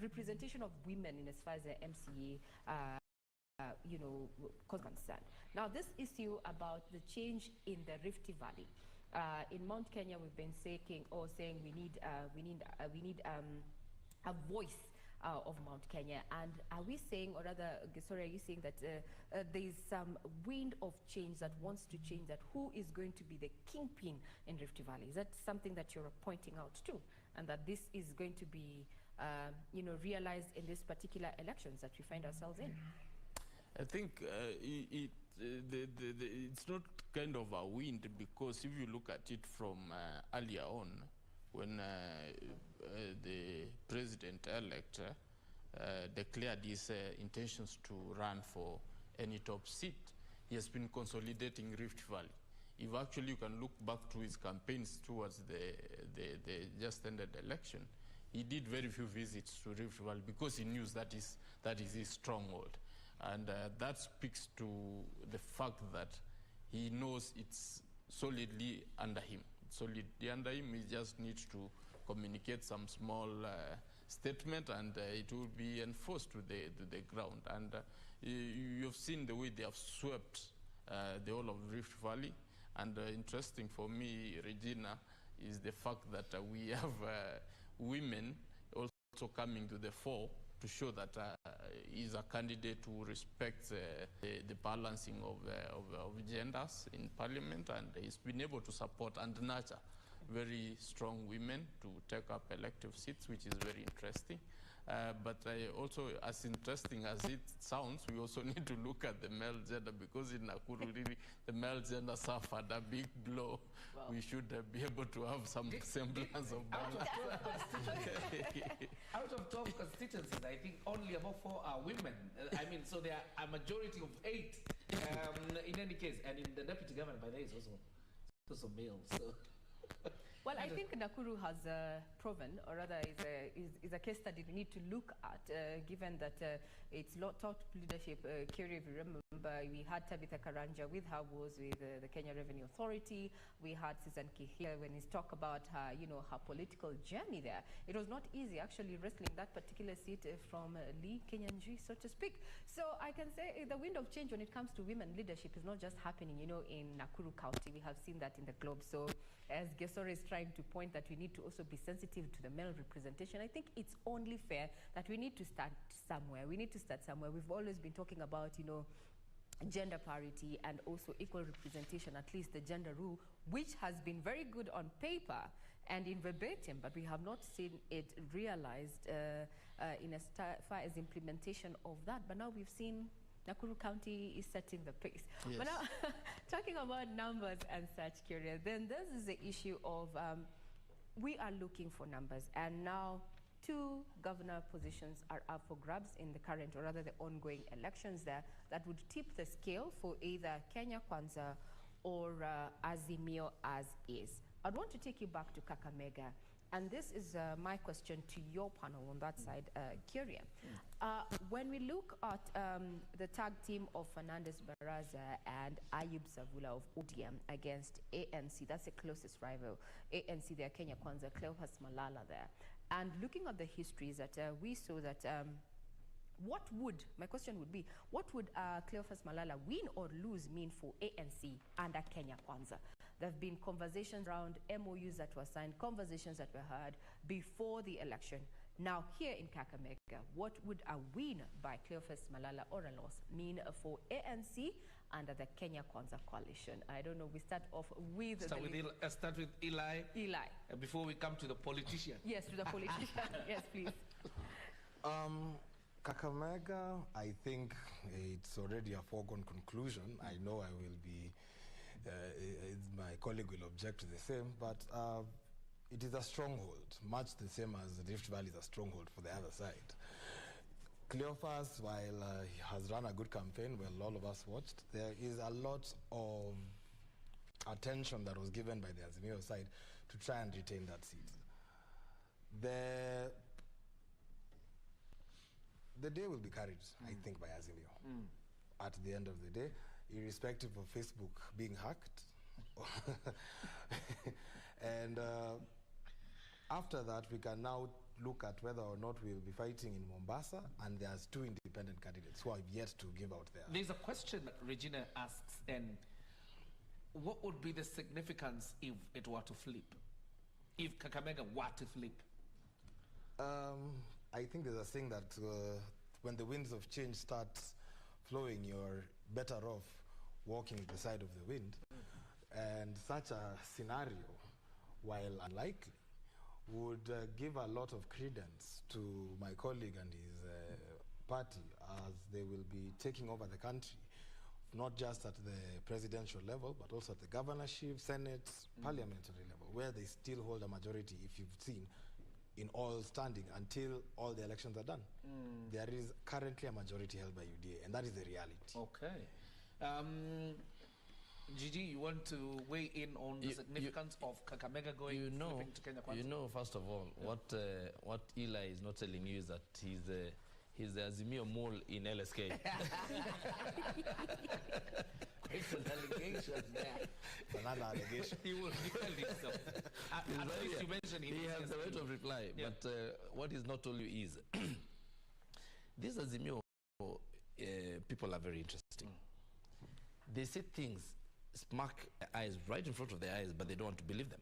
representation of women in as far as the MCA, concerned. Now, this issue about the change in the Rift Valley. In Mount Kenya, we've been saying we need a voice of Mount Kenya. And are we saying, or rather, sorry, are you saying that there is some wind of change that wants to change, that who is going to be the kingpin in Rift Valley? Is that something that you're pointing out too? And that this is going to be, realized in this particular elections that we find ourselves in? I think it's not kind of a wind, because if you look at it from earlier on, when the president-elect declared his intentions to run for any top seat, he has been consolidating Rift Valley. If actually you can look back to his campaigns towards the just ended election, he did very few visits to Rift Valley because he knew that is his stronghold. And that speaks to the fact that he knows it's solidly under him. Solidly under him, he just needs to communicate some small statement, and it will be enforced to the ground. And you've seen the way they have swept the whole of Rift Valley. And interesting for me, Regina, is the fact that we have women also coming to the fore to show that he's a candidate who respects the balancing of genders in parliament, and he's been able to support and nurture very strong women to take up elective seats, which is very interesting. But also, as interesting as it sounds, we also need to look at the male gender, because in Nakuru, really, the male gender suffered a big blow. Wow. We should be able to have some semblance of balance. Out of 12 constituencies, I think only about 4 are women. So there are a majority of 8 in any case. And in the deputy governor, by the way, is also male. So. Well, I think Nakuru has proven, or rather is a case study we need to look at, given that it's top leadership. Kerry, if you remember, we had Tabitha Karanja with her woes with the Kenya Revenue Authority. We had Susan Kihia when he's talked about her, her political journey there. It was not easy actually wrestling that particular seat from Lee Kenyanji, so to speak. So I can say the wind of change when it comes to women leadership is not just happening, in Nakuru County. We have seen that in the globe. So as Gesore is trying to point that we need to also be sensitive to the male representation, I think it's only fair that we need to start somewhere. We need to start somewhere. We've always been talking about, gender parity and also equal representation, at least the gender rule, which has been very good on paper and in verbatim, but we have not seen it realized in as far as implementation of that. But now we've seen Nakuru County is setting the pace. Yes. But now, talking about numbers and such, Kyria, then this is the issue of we are looking for numbers, and now 2 governor positions are up for grabs in the current, or rather the ongoing elections there, that would tip the scale for either Kenya Kwanza or Azimio as is. I'd want to take you back to Kakamega. And this is my question to your panel on that side, Kyria. When we look at the tag team of Fernandez Baraza and Ayub Savula of ODM against ANC, that's the closest rival. ANC there, Kenya Kwanza, Cleophas Malala there. And looking at the histories that we saw that my question would be, what would Cleophas Malala win or lose mean for ANC under Kenya Kwanza? There have been conversations around MOUs that were signed, conversations that were heard before the election. Now, here in Kakamega, what would a win by Cleophas Malala or a loss mean for ANC under the Kenya Kwanza coalition? I don't know, we start off with... Start with Eli. Eli. Before we come to the politician. Yes, to the politician. Yes, please. Kakamega, I think it's already a foregone conclusion. I know I will be... my colleague will object to the same, but it is a stronghold, much the same as the Rift Valley is a stronghold for the other side. Cleophas, while he has run a good campaign, well, all of us watched, there is a lot of attention that was given by the Azimio side to try and retain that seat. The day will be carried, I think, by Azimio at the end of the day, irrespective of Facebook being hacked. And after that, we can now look at whether or not we'll be fighting in Mombasa, and there's 2 independent candidates who have yet to give out their... There's a question that Regina asks, and what would be the significance if it were to flip? If Kakamega were to flip? I think there's a saying that when the winds of change start flowing, you're better off walking the side of the wind. And such a scenario, while unlikely, would give a lot of credence to my colleague and his party, as they will be taking over the country, not just at the presidential level, but also at the governorship, senate, parliamentary level, where they still hold a majority, if you've seen, in all standing until all the elections are done. There is currently a majority held by UDA, and that is the reality. Okay. Gigi, you want to weigh in on the significance of Kakamega going to Kenya Kwanza? You know, first of all, what Eli is not telling you is that he's the Azimio mole in LSK. It's an allegation there. Another allegation. He will defend himself. At least you mentioned him. He has the right of reply. Yeah. But what is not told you is, these Azimio people are very interesting. They say things, smack eyes right in front of their eyes, but they don't want to believe them.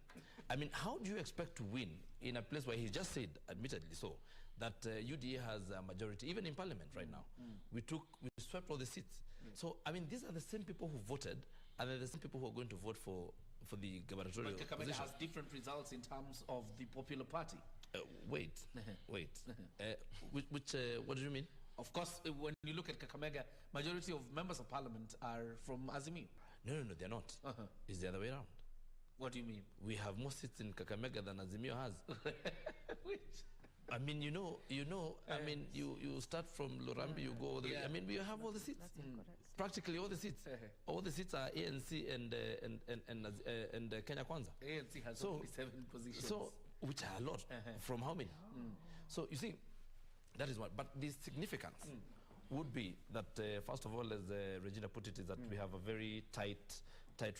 I mean, how do you expect to win in a place where he just said, admittedly so, that UDA has a majority, even in parliament right now? We swept all the seats. So, I mean, these are the same people who voted, and they're the same people who are going to vote for the gubernatorial position. But Kakamega has different results in terms of the Popular Party. Wait. What do you mean? Of course, when you look at Kakamega, majority of members of parliament are from Azimio. No, they're not. It's the other way around. What do you mean? We have more seats in Kakamega than Azimio has. Which? I mean, you know. I mean, you start from Lorambi, you go. I mean, we have all the seats. Practically all the seats. All the seats are ANC and Kenya Kwanza. ANC has only 7 positions. So, which are a lot. From how many? So you see, that is what. But the significance would be that first of all, as Regina put it, is that we have a very tight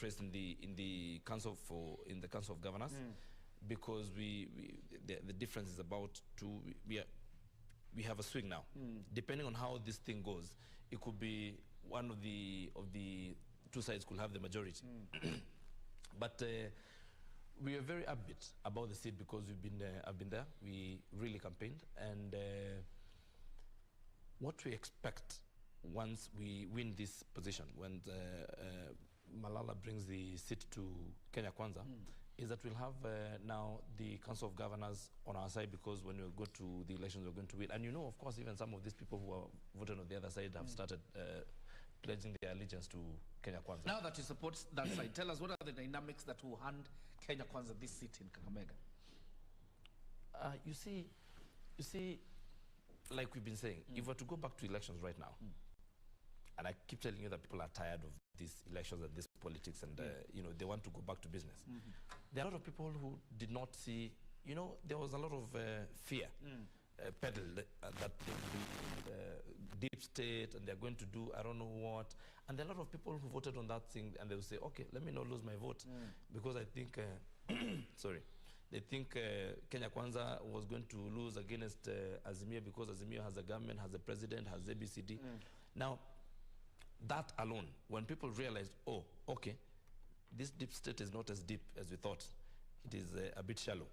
race in the council of governors. Because the difference is about we have a swing now. Depending on how this thing goes, it could be one of the 2 sides could have the majority. But we are very upbeat about the seat because I've been there. We really campaigned, and what we expect once we win this position, when Malala brings the seat to Kenya Kwanza, is that we'll have now the Council of Governors on our side, because when we go to the elections, we're going to win. And you know, of course, even some of these people who are voting on the other side have started pledging their allegiance to Kenya Kwanza. Now that you support that side, tell us what are the dynamics that will hand Kenya Kwanza this seat in Kakamega? You see, like we've been saying, if we're to go back to elections right now, and I keep telling you that people are tired of these elections and this politics, and you know, they want to go back to business. There are a lot of people who did not see, you know, there was a lot of fear peddled that they will be deep state and they're going to do I don't know what. And there are a lot of people who voted on that thing, and they will say, okay, let me not lose my vote because I think, sorry, they think Kenya Kwanza was going to lose against Azimio because Azimio has a government, has a president, has ABCD. Now, that alone, when people realized, oh, okay, this deep state is not as deep as we thought. It is a bit shallow.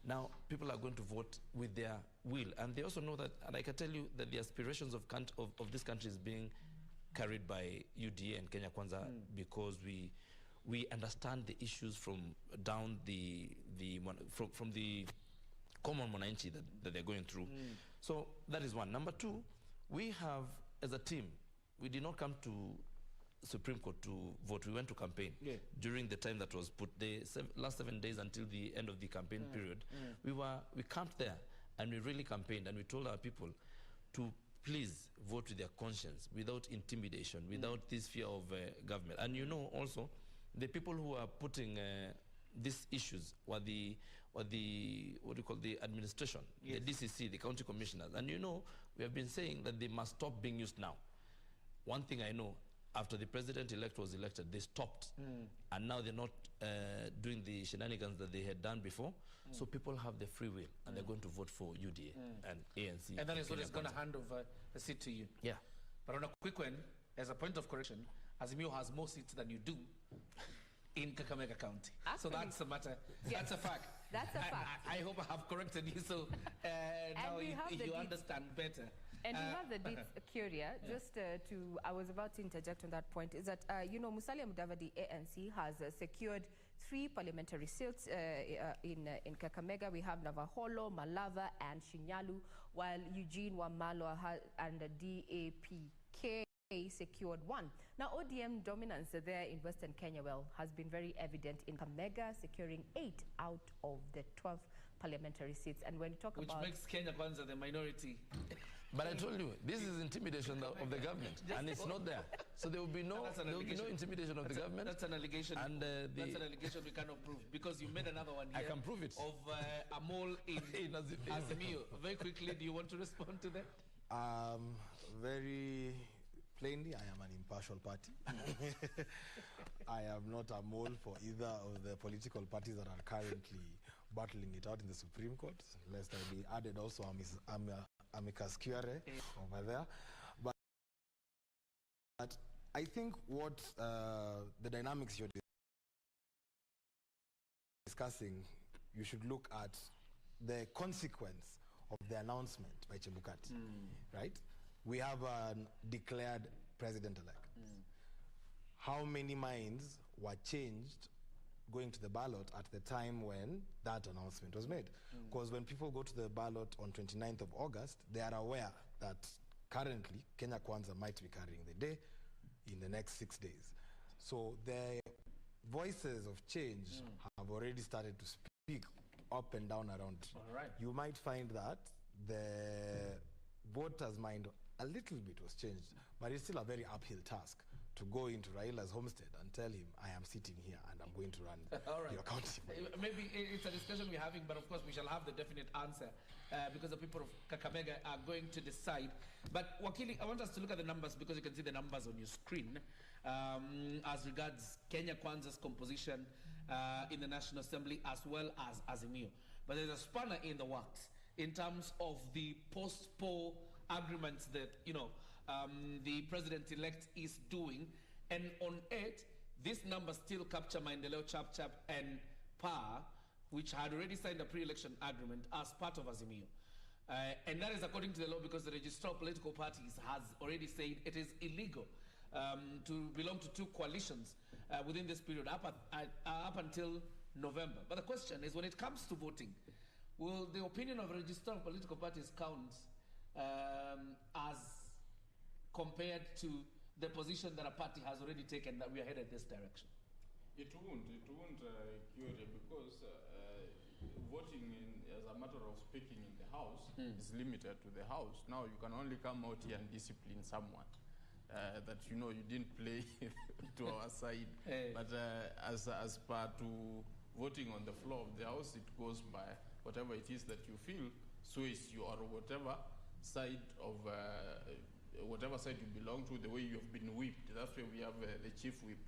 Now, people are going to vote with their will. And they also know that, and I can tell you that the aspirations of this country is being carried by UDA and Kenya Kwanza because we understand the issues from down from the common mwananchi that they're going through. So that is one. Number 2, we have, as a team, we did not come to Supreme Court to vote. We went to campaign during the time that was put. The last 7 days until the end of the campaign period, we camped there and we really campaigned, and we told our people to please vote with their conscience, without intimidation, without this fear of government. And you know also, the people who are putting these issues were the what do you call, the administration, the DCC, the county commissioners. And you know, we have been saying that they must stop being used now. One thing I know, after the president-elect was elected, they stopped. And now they're not doing the shenanigans that they had done before. So people have the free will, and they're going to vote for UDA and ANC. And that is what is going to hand over the seat to you. Yeah. But on a quick one, as a point of correction, Azimio has more seats than you do in Kakamega County. Actually, so that's a matter. yes, That's a fact. that's a fact. I hope I have corrected you, so now you understand better. And we have the deeds, Curia, just I was about to interject on that point, is that, you know, Musalia Mudavadi ANC has secured 3 parliamentary seats in Kakamega. We have Navaholo, Malava, and Shinyalu, while Eugene Wamalwa and the DAPK secured 1. Now, ODM dominance there in Western Kenya, has been very evident in Kakamega, securing 8 out of the 12 parliamentary seats. And when you talk Which about... makes Kenya Kwanza the minority. But I told you, this is intimidation of the government, and it's not there. So there will be no intimidation of the government. That's an allegation. And that's an allegation we cannot prove, because you made another one here. I can prove it. Of a mole in Azimio. Very quickly, do you want to respond to that? Very plainly, I am an impartial party. I am not a mole for either of the political parties that are currently battling it out in the Supreme Court, lest I be added also amicus curiae over there. But I think what the dynamics you're discussing, you should look at the consequence of the announcement by Chebukati, right? We have a declared president-elect. How many minds were changed going to the ballot at the time when that announcement was made? Because when people go to the ballot on 29th of August, they are aware that currently Kenya Kwanza might be carrying the day in the next 6 days. So the voices of change have already started to speak up and down around. You might find that the voters' mind a little bit was changed, but it's still a very uphill task to go into Raila's homestead and tell him, I am sitting here and I'm going to run your county. Maybe it's a discussion we're having, but of course we shall have the definite answer because the people of Kakamega are going to decide. But Wakili, I want us to look at the numbers, because you can see the numbers on your screen as regards Kenya Kwanza's composition in the National Assembly, as well as Azimio. But there's a spanner in the works in terms of the post-poll agreements that, you know, the president-elect is doing. And on it, these numbers still capture Maendeleo, Chap Chap, and PAR, which had already signed a pre-election agreement as part of Azimio. And that is according to the law, because the registrar of political parties has already said it is illegal to belong to 2 coalitions within this period up until November. But the question is, when it comes to voting, will the opinion of the registrar of political parties count as compared to the position that a party has already taken, that we are headed this direction? It won't, Curia, because voting as a matter of speaking in the House is limited to the House. Now you can only come out here and discipline someone that you know you didn't play to our side. But as per to voting on the floor of the House, it goes by whatever it is that you feel sways you, or whatever side of whatever side you belong to, the way you have been whipped. That's why we have the chief whip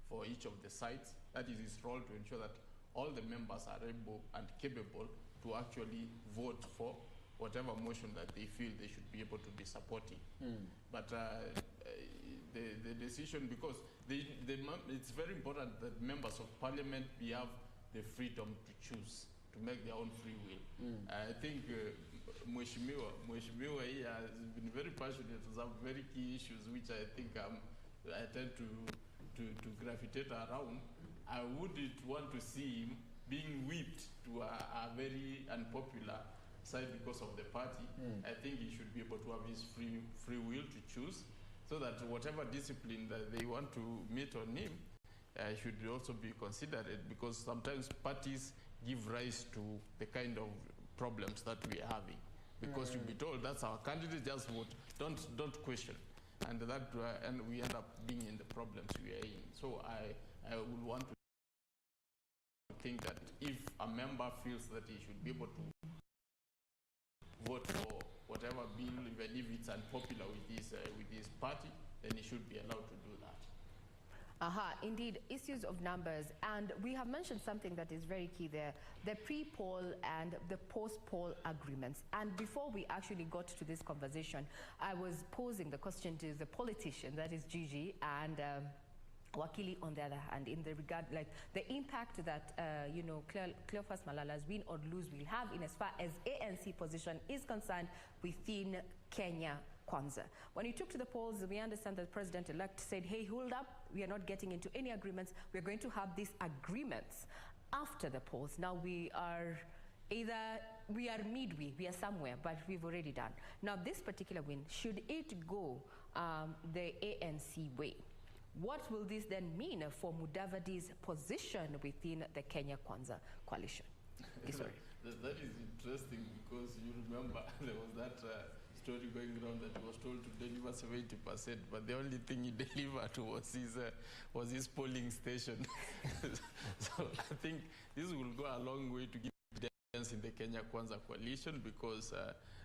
for each of the sides. That is his role, to ensure that all the members are able and capable to actually vote for whatever motion that they feel they should be able to be supporting. But the decision, because it's very important that members of parliament have the freedom to choose, to make their own free will. I think Mheshimiwa here has been very passionate on some very key issues, which I think I tend to gravitate around. I wouldn't want to see him being whipped to a very unpopular side because of the party. I think he should be able to have his free will to choose, so that whatever discipline that they want to meet on him should also be considered, because sometimes parties give rise to the kind of problems that we are having. Because you'll be told that's our candidate, just vote, don't question, and that and we end up being in the problems we are in. So I would want to think that if a member feels that he should be able to vote for whatever bill, even if it's unpopular with his party, then he should be allowed to do that. Indeed, issues of numbers. And we have mentioned something that is very key there, the pre-poll and the post-poll agreements. And before we actually got to this conversation, I was posing the question to the politician, that is Gigi, and Wakili on the other hand, in the regard, like the impact that, Cleophas Malala's win or lose will have in as far as ANC position is concerned within Kenya Kwanza. When you took to the polls, we understand that the president-elect said, hey, hold up, we are not getting into any agreements. We're going to have these agreements after the polls. Now we are midway, we are somewhere, but we've already done. Now this particular win, should it go the ANC way, what will this then mean for Mudavadi's position within the Kenya Kwanza coalition? That is interesting because you remember there was that story going around that he was told to deliver 70%, but the only thing he delivered was his polling station. So I think this will go a long way to give evidence in the Kenya Kwanza coalition, because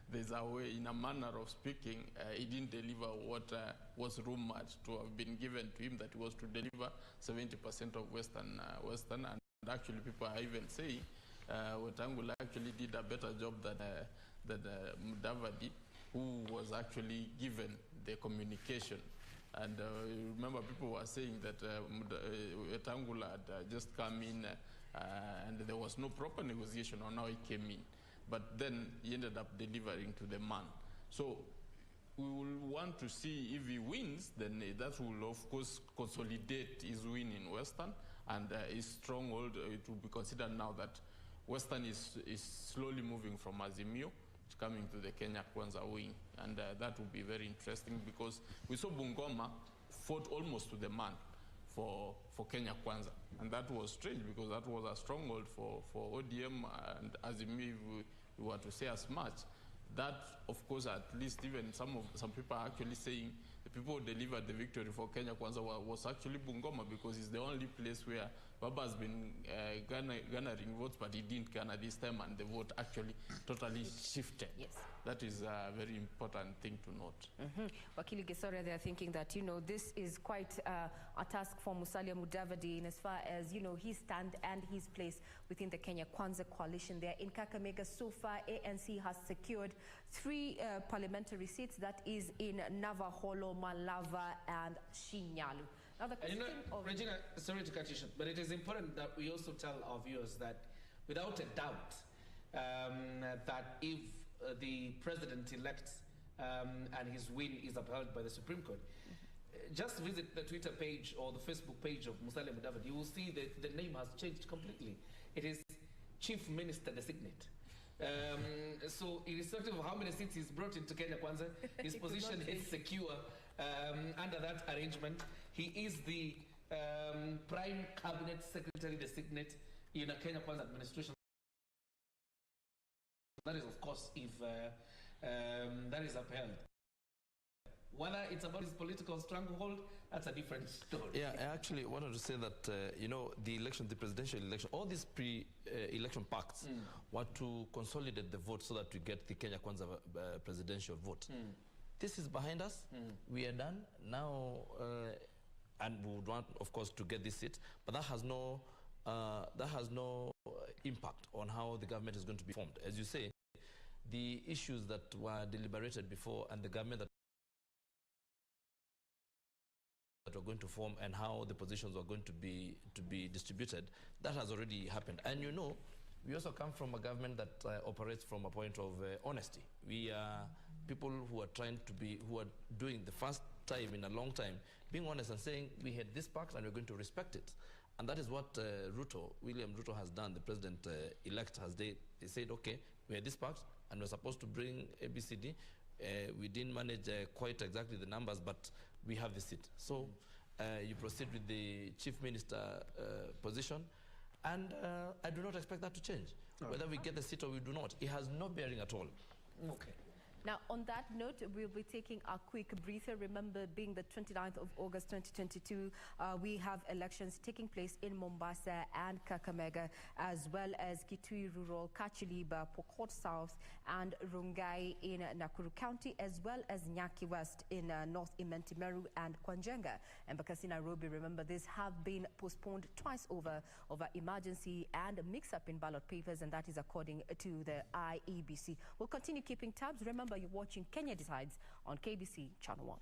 there's a way, in a manner of speaking, he didn't deliver what was rumored to have been given to him, that he was to deliver 70% of Western, and actually people are even saying Wetangula actually did a better job than Mudavadi, who was actually given the communication. And remember, people were saying that Wetangula had just come in and there was no proper negotiation on how he came in. But then he ended up delivering to the man. So we will want to see if he wins, then that will of course consolidate his win in Western, and his stronghold. It will be considered now that Western is slowly moving from Azimio coming to the Kenya Kwanza wing, and that will be very interesting, because we saw Bungoma fought almost to the man for Kenya Kwanza, and that was strange because that was a stronghold for ODM and Azimio, if we were to say as much. That, of course, at least even some people are actually saying the people who delivered the victory for Kenya Kwanza was actually Bungoma, because it's the only place where Baba has been garnering votes, but he didn't garner this time, and the vote actually totally shifted. Yes. That is a very important thing to note. Wakili Gesore, they're thinking that, this is quite a task for Musalia Mudavadi in as far as, his stand and his place within the Kenya Kwanza coalition there. In Kakamega, so far, ANC has secured 3 parliamentary seats. That is in Navaholo, Malava, and Shinyalu. Now the question Regina, sorry to cut you short, but it is important that we also tell our viewers that without a doubt, that if the president-elect and his win is upheld by the Supreme Court, just visit the Twitter page or the Facebook page of Musalia Mudavadi. You will see that the name has changed completely. It is Chief Minister Designate. So irrespective of how many seats he's brought into Kenya Kwanza, his position is secure under that arrangement. He is the Prime Cabinet Secretary Designate in a Kenya Kwanza administration. That is, of course, if that is upheld. Whether it's about his political stranglehold, that's a different story. Yeah, I actually wanted to say that, the election, the presidential election, all these pre-election pacts were to consolidate the vote so that we get the Kenya Kwanza presidential vote. This is behind us. We are done. Now, and we would want, of course, to get this seat, but that has no impact on how the government is going to be formed. As you say, the issues that were deliberated before and the government that were going to form and how the positions were going to be distributed, that has already happened. And we also come from a government that operates from a point of honesty. We are people who are doing the first time in a long time, being honest and saying we had this pact and we're going to respect it. And that is what William Ruto has done. The president-elect they said, okay, we had this pact and we're supposed to bring ABCD. We didn't manage quite exactly the numbers, but we have the seat. So you proceed with the chief minister position, and I do not expect that to change. Whether we get the seat or we do not, it has no bearing at all. Okay. Now, on that note, we'll be taking a quick breather. Remember, being the 29th of August 2022, we have elections taking place in Mombasa and Kakamega, as well as Kitui Rural, Kachiliba, P0Kot South, and Rungai in Nakuru County, as well as Nyaki West in North Imenti Meru and Kwanjenga. And Bakasi Nairobi, remember, these have been postponed twice over emergency and a mix-up in ballot papers, and that is according to the IEBC. We'll continue keeping tabs. Remember, you're watching Kenya Decides on KBC Channel 1.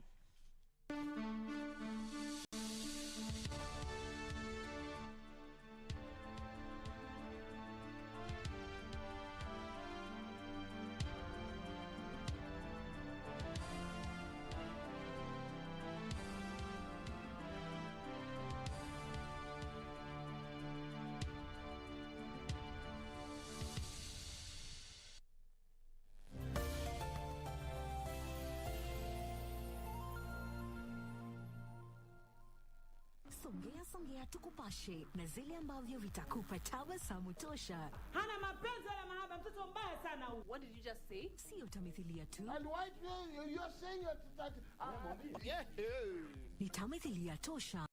Songea tukupashe na zile ambavyo vitakupa tabasamu tosha. Hana mapenzi wala mahaba, mtoto mbaya sana. What did you just say? Sio tamthilia tu. And why you're saying that Ni tamthilia tosha